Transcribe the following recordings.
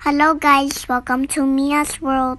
Hello guys, welcome to Mia's World.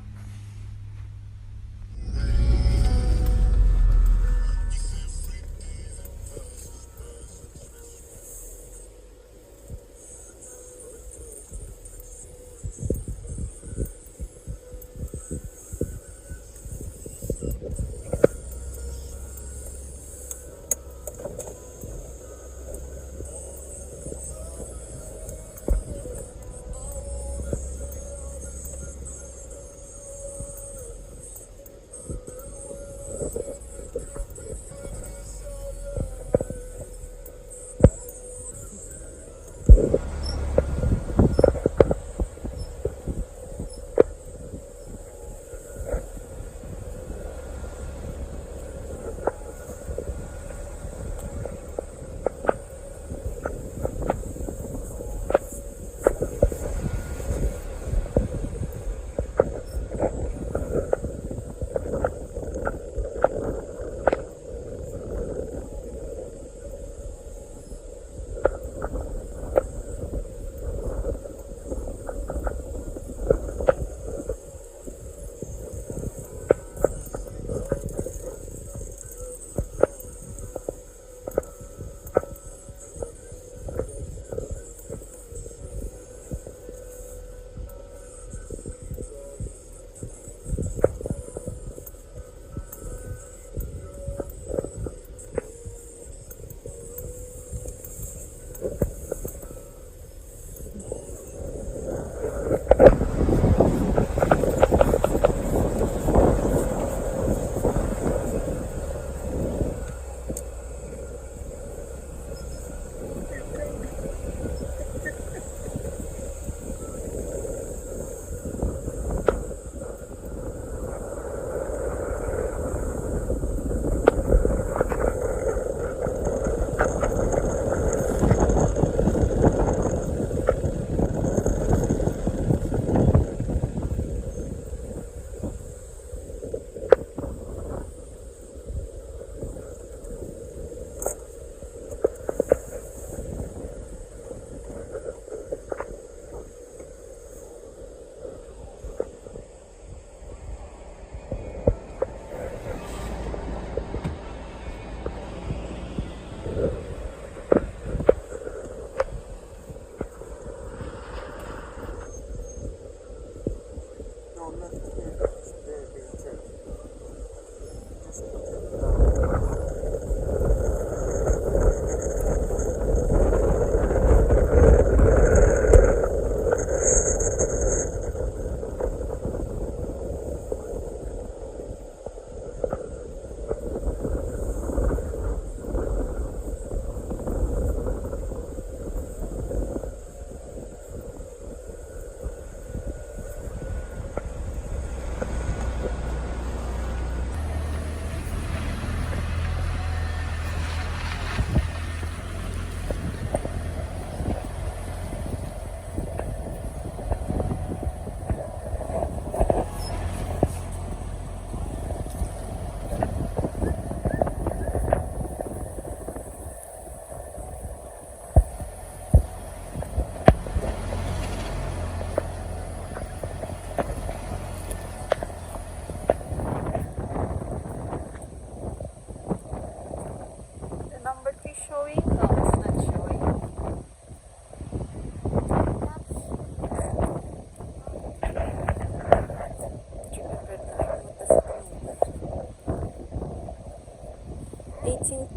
The number 3 showing? No, it's not showing.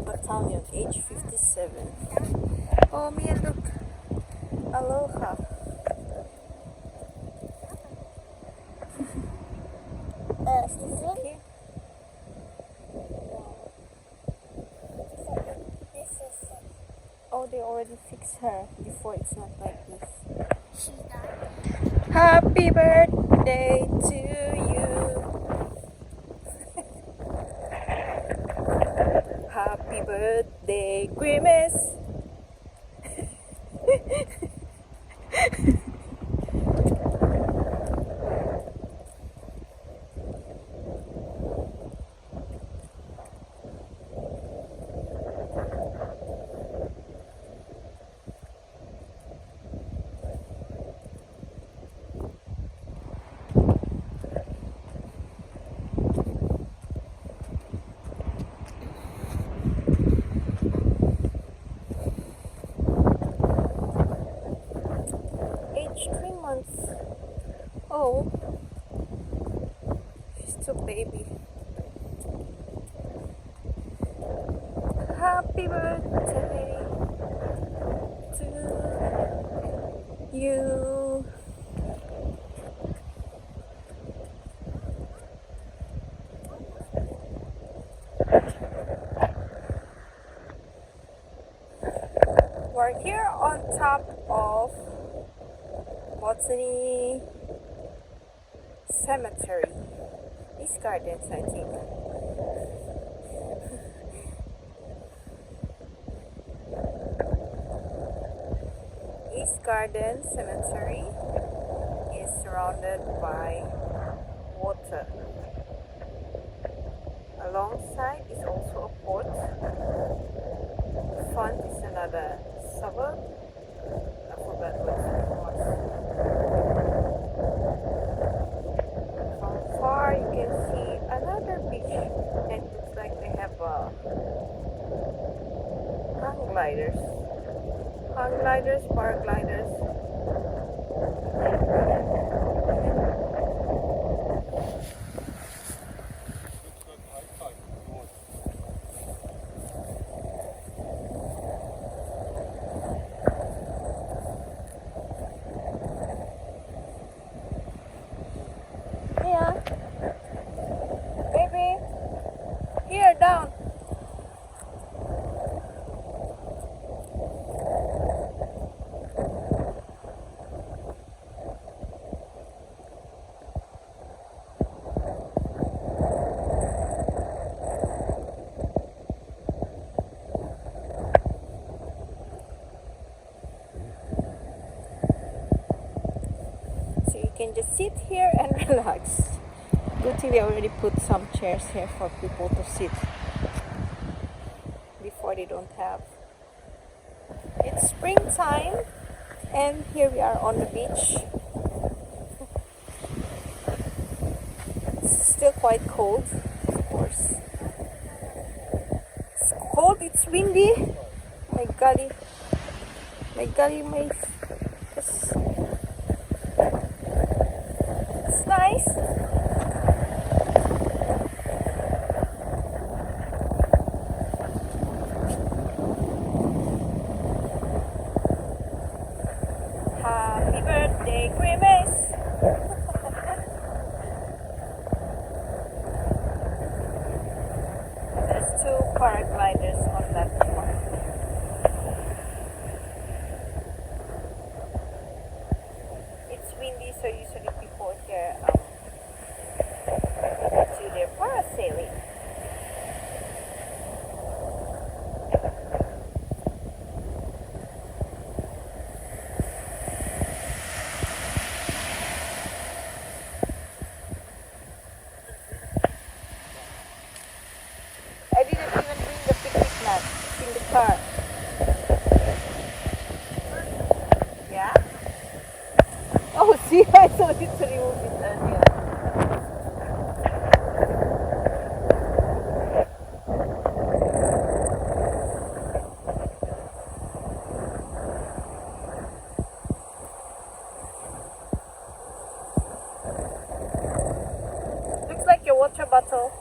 Battalion, age 57. Oh, Mia, look. Aloha. Okay. Oh, they already fixed her before. It's not like this. She died. Happy birthday to you. Happy birthday, Grimace. close. Oh, she's still baby. Happy birthday to you. We're here on top of Botany Cemetery. These gardens, I think. East Garden Cemetery is surrounded by water. Alongside is also a port. The front is another suburb. I forgot what it was. From far you can see another beach, and it looks like they have hang gliders, paragliders. Yeah, baby, here down. So you can just sit here and relax. Good thing they already put some chairs here for people to sit. Before they don't have. It's springtime and here we are on the beach. It's still quite cold, of course. It's cold, it's windy. My golly. It's nice. Happy birthday, Grimace! There's two paragliders on that one. It's windy, so usually people here do their parasailing. I didn't even bring the picnic mat. It's in the car. Yeah? Oh, see, I saw it to remove it earlier. Looks like your water bottle.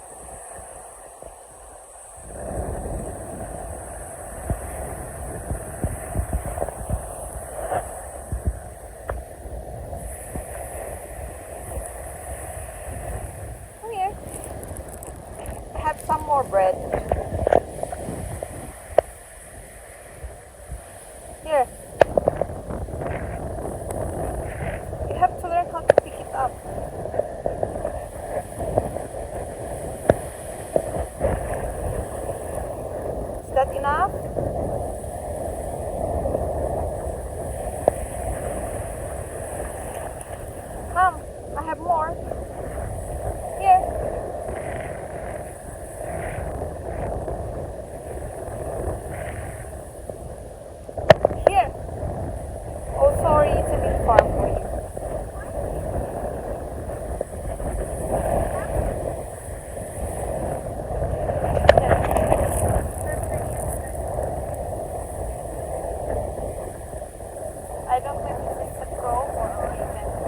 Have some more bread. Here. You have to learn how to pick it up. Is that enough? Come, I have more. Here. Oh, sorry, it's a bit far for you. I don't know if it's a crow or a raven.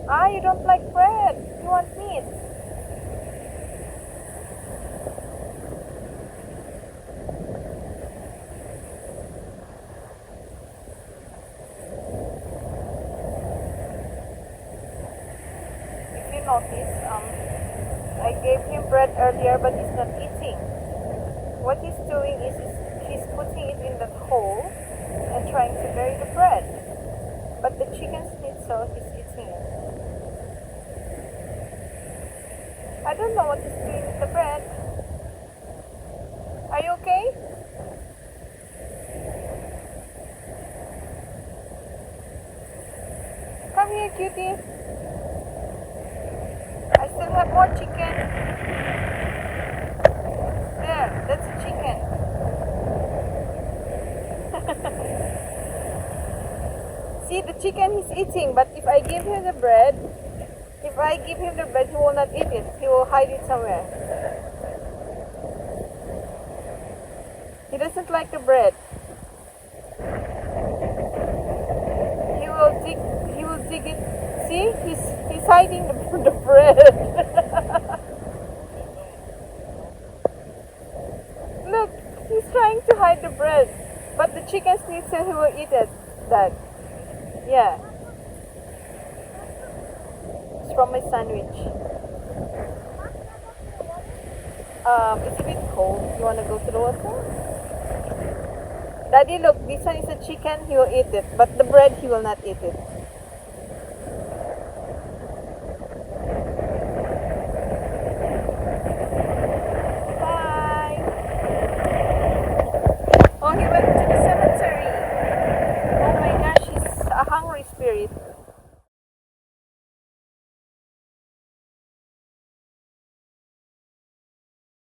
Ah, you don't like bread. You want meat. If you notice, I gave him bread earlier, but he's not eating. What he's doing is he's putting it in the hole and trying to bury the bread. But the chicken schnitzel, he's eating it. I don't know what he's doing with the bread. Are you okay? Come here, cutie. I still have more chicken. There, that's a chicken. See, the chicken he's eating, but if I give him the bread, he will not eat it. He will hide it somewhere. He doesn't like the bread. He will dig it. See, he's hiding the bread. Look, he's trying to hide the bread. But the chicken schnitzel, he will eat it. That. Yeah. It's from my sandwich. It's a bit cold. You wanna go to the water? Daddy, look, this one is a chicken. He will eat it, but the bread he will not eat it.